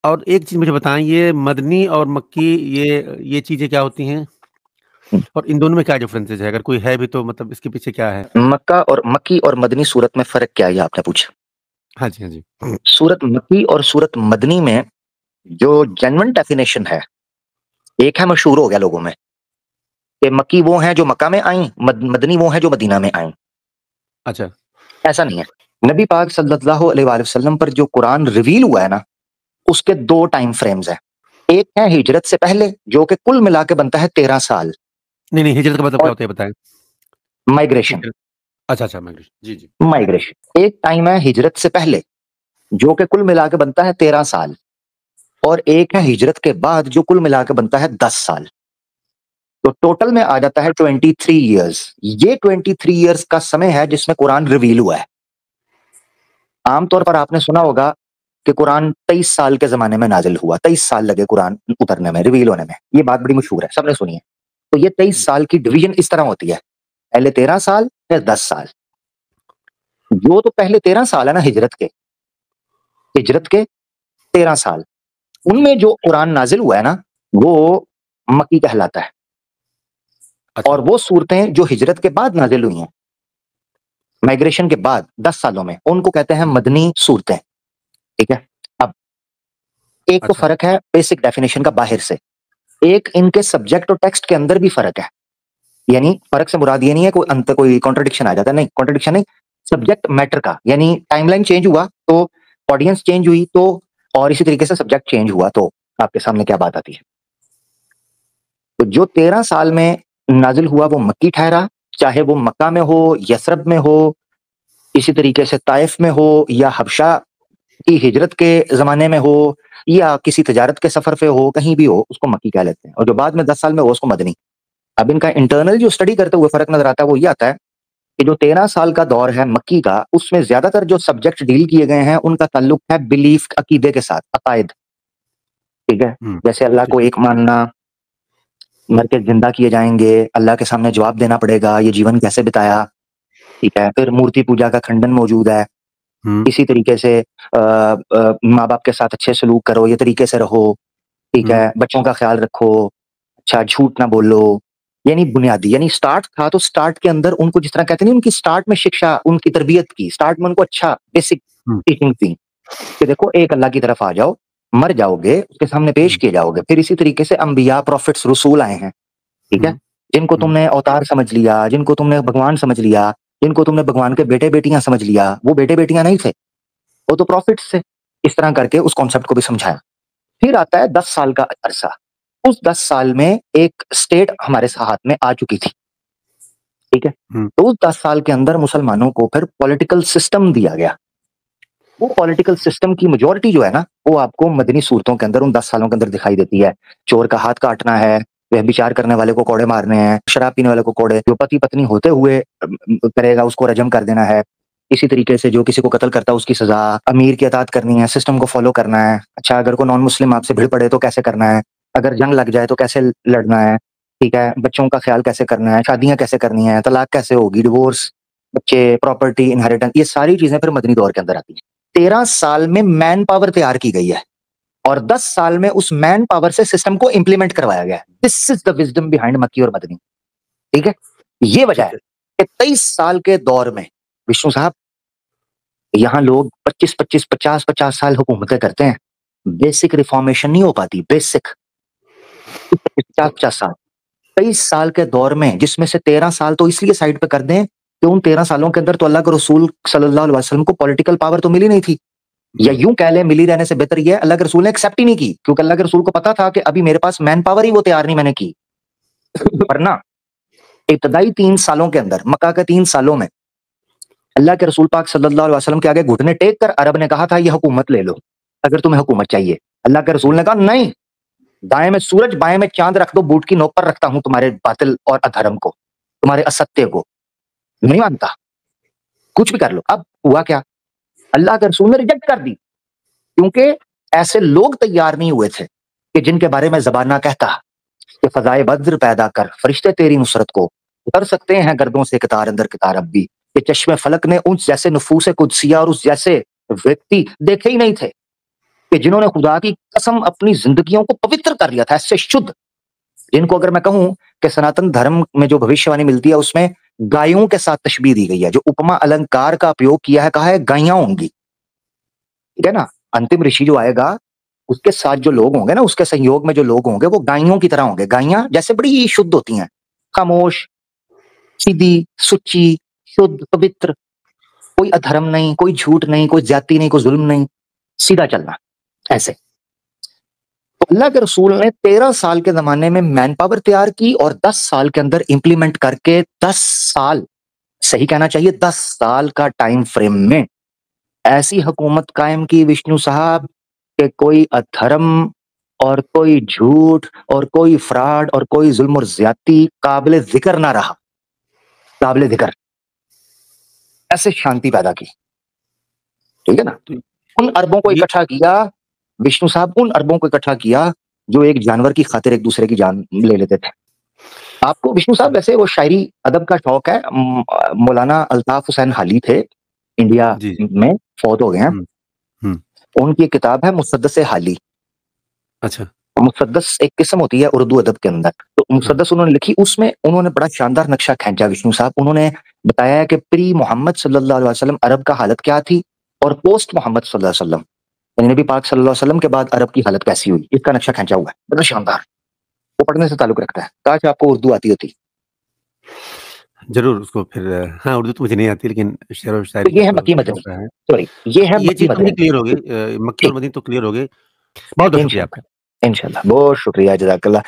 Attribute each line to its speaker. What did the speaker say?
Speaker 1: और एक चीज़ मुझे बताएँ, ये मदनी और मक्की, ये चीज़ें क्या होती हैं? और इन दोनों में क्या डिफरेंसेस है? अगर कोई है भी तो मतलब इसके पीछे क्या है?
Speaker 2: मक्की और मदनी सूरत में फ़र्क क्या है, ये आपने पूछा?
Speaker 1: हाँ जी, हाँ जी।
Speaker 2: सूरत मक्की और सूरत मदनी में जो जेन्युइन डेफिनिशन है, एक है मशहूर हो गया लोगों में, कि मक्की वो हैं जो मक्का में आईं, मदनी वो हैं जो मदीना में आईं।
Speaker 1: अच्छा।
Speaker 2: ऐसा नहीं है। नबी पाक सल्लल्लाहु अलैहि वसल्लम पर जो कुरान रिवील हुआ है ना, उसके 2 टाइम फ्रेम्स हैं। एक है हिजरत से पहले, जो कि कुल मिला के बनता है 13 साल
Speaker 1: नहीं, नहीं, हिजरत का मतलब क्या
Speaker 2: और
Speaker 1: होता है, ये बताएँ?
Speaker 2: माइग्रेशन
Speaker 1: हिजरत, अच्छा, अच्छा, माइग्रेशन। जी, जी।
Speaker 2: माइग्रेशन। एक टाइम है हिजरत से पहले, जो कि कुल मिला के बनता है 13 साल और एक है हिजरत के बाद, जो कुल मिला के बनता है 10 साल। तो टोटल में आ जाता है 23 इयर्स। ये 23 इयर्स का समय है जिसमें कुरान रिवील हुआ है। आमतौर पर
Speaker 1: अच्छा।
Speaker 2: आपने सुना होगा कि कुरान 23 साल के ज़माने में नाज़िल हुआ, 23 साल लगे कुरान उतरने में, रिवील होने में। ये बात बड़ी मशहूर है, सबने सुनी है। तो ये 23
Speaker 1: जी।
Speaker 2: साल की डिवीज़न इस तरह होती है, पहले 13 साल, फिर 10 साल। जो तो पहले 13 साल है ना हिजरत के 13 साल,
Speaker 1: जी।
Speaker 2: उनमें जो कुरान नाज़िल हुआ है ना, वो मक्की कहलाता है।
Speaker 1: अच्छा।
Speaker 2: और वो सूरतें जो हिजरत के बाद नाज़िल हुई हैं, माइग्रेशन के बाद 10 सालों में, उनको कहते हैं मदनी सूरतें, ठीक है? अब एक तो
Speaker 1: अच्छा।
Speaker 2: फ़र्क है बेसिक डेफिनिशन का बाहर से, एक इनके सब्जेक्ट और टेक्स्ट के अंदर भी फ़र्क है। यानी फ़र्क से मुराद ये नहीं है कोई कॉन्ट्रडिक्शन आ जाता है, नहीं, कॉन्ट्रडिक्शन नहीं, सब्जेक्ट मैटर का, यानी टाइमलाइन चेंज हुआ तो ऑडियंस चेंज हुई तो, और इसी तरीके से सब्जेक्ट चेंज हुआ तो आपके सामने क्या बात आती है। तो जो 13 साल में नाज़िल हुआ वो मक्की ठहरा, चाहे वो मक्का में हो, यथरब में हो, इसी तरीके से ताइफ में हो या हबशा की हिजरत के ज़माने में हो या किसी तिजारत के सफ़र पे हो, कहीं भी हो, उसको मक्की कह लेते हैं और जो बाद में 10 साल में हो उसको मदनी। अब इनका इंटरनल जो स्टडी करते हुए फ़र्क नज़र आता है वो ये आता है कि जो 13 साल का दौर है मक्की का, उसमें ज़्यादातर जो सब्जेक्ट डील किए गए हैं, उनका ताल्लुक है बिलीफ, अकीदे के साथ, अकायद, ठीक है?
Speaker 1: हुँ,
Speaker 2: जैसे अल्लाह
Speaker 1: ठीक
Speaker 2: को
Speaker 1: है।
Speaker 2: एक मानना, मर के ज़िंदा किए जाएँगे, अल्लाह के सामने जवाब देना पड़ेगा, ये जीवन कैसे बिताया, ठीक है? फिर मूर्ति पूजा का खंडन मौजूद है।
Speaker 1: हुँ,
Speaker 2: इसी तरीके से माँ-बाप के साथ अच्छे सलूक करो, ये तरीके से रहो, ठीक
Speaker 1: हुँ,
Speaker 2: है? बच्चों का ख़्याल रखो, अच्छा झूठ ना बोलो, यानी बुनियादी, यानी स्टार्ट था तो स्टार्ट के अंदर उनको जिस तरह कहते नहीं, उनकी स्टार्ट में शिक्षा, उनकी तरबियत की, स्टार्ट में उनको अच्छा बेसिक
Speaker 1: हुँ,
Speaker 2: टीचिंग थी कि देखो एक अल्लाह की तरफ आ जाओ, मर जाओगे, उसके सामने पेश
Speaker 1: हुँ,
Speaker 2: किए जाओगे। फिर इसी तरीके से अंबिया, प्रोफिट्स, रसूल आए हैं, ठीक है?
Speaker 1: हुँ,
Speaker 2: जिनको
Speaker 1: हुँ,
Speaker 2: तुमने अवतार समझ लिया, जिनको तुमने भगवान समझ लिया, जिनको तुमने भगवान के बेटे-बेटियाँ समझ लिया, वो बेटे-बेटियाँ नहीं थे, वो तो प्रॉफिट्स थे। इस तरह करके उस कॉन्सेप्ट को भी समझाया। फिर आता है 10 साल का अरसा। उस 10 साल में एक स्टेट हमारे हाथ में आ चुकी थी, ठीक है?
Speaker 1: हुँ,
Speaker 2: तो उस 10 साल के अंदर मुसलमानों को फिर पॉलिटिकल सिस्टम दिया गया। वो पॉलिटिकल सिस्टम की मेजॉरिटी जो है ना, वो आपको मदनी सूरतों के अंदर उन 10 सालों के अंदर दिखाई देती है। चोर का हाथ काटना है, व्यभिचार करने वाले को कोड़े मारने हैं, शराब पीने वाले को कोड़े, जो पति-पत्नी होते हुए करेगा उसको रजम कर देना है। इसी तरीके से जो किसी को कत्ल करता है उसकी सज़ा, अमीर की अताअत करनी है, सिस्टम को फ़ॉलो करना है। अच्छा अगर कोई नॉन मुस्लिम आपसे भिड़ पड़े तो कैसे करना है? अगर जंग लग जाए तो कैसे लड़ना है? ठीक है? बच्चों का ख़्याल कैसे करना है? शादियाँ कैसे करनी है? तलाक कैसे होगी? डिवोर्स, बच्चे, प्रॉपर्टी, इनहेरिटेंस, ये सारी चीज़ें फिर मदनी दौर के अंदर आती हैं। 13 साल में मैन पावर तैयार की गई है और 10 साल में उस मैन पावर से सिस्टम को इंप्लीमेंट करवाया गया है। This is the wisdom behind मक्की और मदनी, ठीक है? ये वजह
Speaker 1: ठीक
Speaker 2: है
Speaker 1: है।
Speaker 2: कि 23 साल के दौर में विष्णु साहब, यहाँ लोग 25-25, 50-50 साल हुकूमतें करते हैं। बेसिक रिफॉर्मेशन नहीं हो पाती, बेसिक
Speaker 1: तो
Speaker 2: 50-50 साल। 23 साल के दौर में जिसमें से 13 साल तो इसलिए साइड पे कर दें कि उन 13 सालों के अंदर तो अल्लाह के रसूल सल्लल्लाहु अलैहि वसल्लम को पॉलिटिकल पावर तो मिली नहीं थी। या
Speaker 1: हुँ,
Speaker 2: यूँ कह लें मिली रहने से बेहतर ये है अल्लाह के रसूल ने एक्सेप्ट ही नहीं की, क्योंकि अल्लाह के रसूल को पता था कि अभी मेरे पास मैन पावर ही वो तैयार नहीं मैंने की। वरना इब्तदाई 3 सालों के अंदर, मक्का के 3 सालों में अल्लाह के रसूल पाक सल्लल्लाहु अलैहि वसल्लम के आगे घुटने टेक कर अरब ने कहा था ये हुकूमत ले लो, अगर तुम्हें हुकूमत चाहिए। अल्लाह के रसूल ने कहा नहीं, दाएँ में सूरज, बाएँ में चाँद रख दो, बूट की नोक पर रखता हूँ तुम्हारे बातिल और अधर्म को, तुम्हारे असत्य को। नहीं मानता, कुछ भी कर लो। अब हुआ क्या? अल्लाह के रसूल ने रिजेक्ट कर दी, क्योंकि ऐसे लोग तैयार नहीं हुए थे कि जिनके बारे में ज़बाना कहता कि फ़ज़ाए बद्र पैदा कर, फरिश्ते तेरी नुसरत को उतर सकते हैं गर्दों से कतार अंदर कतार अब भी। कि चश्मे फलक ने उस जैसे नफूस कुदसिया और उस जैसे व्यक्ति देखे ही नहीं थे। कि जिन्होंने खुदा की कसम अपनी जिंदगियों को पवित्र कर लिया था, ऐसे शुद्ध, जिनको अगर मैं कहूं कि सनातन धर्म में जो भविष्यवाणी मिलती है उसमें गायों के साथ तशबीह दी गई है, जो उपमा अलंकार का उपयोग किया है, कहा है गायें होंगी, ठीक है ना। अंतिम ऋषि जो आएगा उसके साथ जो लोग होंगे ना, उसके संयोग में जो लोग होंगे वो गायों की तरह होंगे। गायें जैसे बड़ी शुद्ध होती हैं, खामोश, सीधी, सुच्ची, शुद्ध, पवित्र, कोई अधर्म नहीं, कोई झूठ नहीं, कोई ज्यादती नहीं, कोई जुल्म नहीं, सीधा चलना ऐसे। तो अल्लाह के रसूल ने 13 साल के जमाने में मैन पावर तैयार की और 10 साल के अंदर इंप्लीमेंट करके 10 साल, सही कहना चाहिए 10 साल का टाइम फ्रेम में ऐसी हुकूमत कायम की विष्णु साहब कि कोई अधर्म और कोई झूठ और कोई फ्रॉड और कोई जुल्म और ज्यादती काबिल जिक्र ना रहा, काबिल जिक्र, ऐसे शांति पैदा की, ठीक है ना।
Speaker 1: तो
Speaker 2: उन अरबों को
Speaker 1: ये
Speaker 2: इकट्ठा किया विष्णु साहब, उन अरबों को इकट्ठा किया जो एक जानवर की खातिर एक दूसरे की जान ले लेते थे। आपको विष्णु साहब वैसे वो शायरी अदब का शौक है, मौलाना अल्ताफ हुसैन हाली थे, इंडिया
Speaker 1: जी, जी।
Speaker 2: में फौत हो गए हैं।
Speaker 1: हुँ, हुँ।
Speaker 2: उनकी एक किताब है मुसद्दस हाली।
Speaker 1: अच्छा,
Speaker 2: मुसद्दस एक किस्म होती है उर्दू अदब के अंदर, तो
Speaker 1: हाँ,
Speaker 2: मुसद्दस उन्होंने लिखी, उसमें उन्होंने बड़ा शानदार नक्शा खींचा विष्णु साहब। उन्होंने बताया है कि प्री मोहम्मद सल्लल्लाहु अलैहि वसल्लम अरब का हालत क्या थी और पोस्ट मोहम्मद सल्लल्लाहु अलैहि वसल्लम यानी नबी पाक सल्लल्लाहु अलैहि वसल्लम के बाद अरब की हालत कैसी हुई, इसका नक्शा खींचा हुआ है, बड़ा शानदार। वो पढ़ने से ताल्लुक रखता है, काश आपको उर्दू आती होती।
Speaker 1: ज़रूर उसको फिर हाँ, उर्दू तो मुझे नहीं आती लेकिन शेर और
Speaker 2: तो
Speaker 1: शायरी का
Speaker 2: ये है
Speaker 1: तो
Speaker 2: मक्की मदनी,
Speaker 1: शौक रहा है।
Speaker 2: सॉरी ये है
Speaker 1: ये
Speaker 2: मक्की
Speaker 1: चीज़ तो मुझे
Speaker 2: मदनी।
Speaker 1: क्लियर हो गई मक्की और
Speaker 2: ठीक,
Speaker 1: मदीना तो क्लियर हो गई। बहुत-बहुत शुक्रिया आपका।
Speaker 2: इंशाल्लाह, इंशाल्लाह, बहुत शुक्रिया, जज़ाकल्लाह।